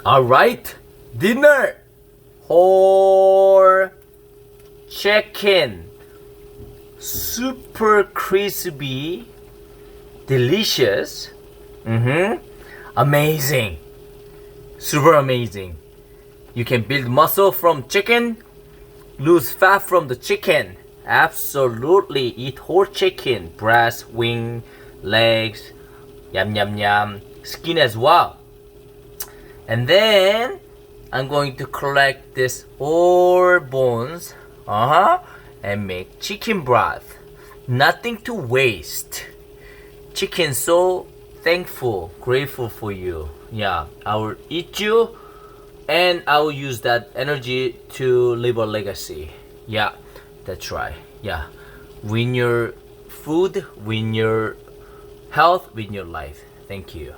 Alright, dinner or chicken. Super crispy, delicious, amazing, super amazing. You can build muscle from chicken, lose fat from the chicken. Absolutely, eat whole chicken, breast, wing, legs, yum yum yum, skin as well. And then I'm going to collect this all bones, and make chicken broth. Nothing to waste. Chicken so thankful, grateful for you. Yeah, I will eat you, and I will use that energy to leave a legacy. Yeah, that's right. Yeah, win your food, win your health, win your life. Thank you.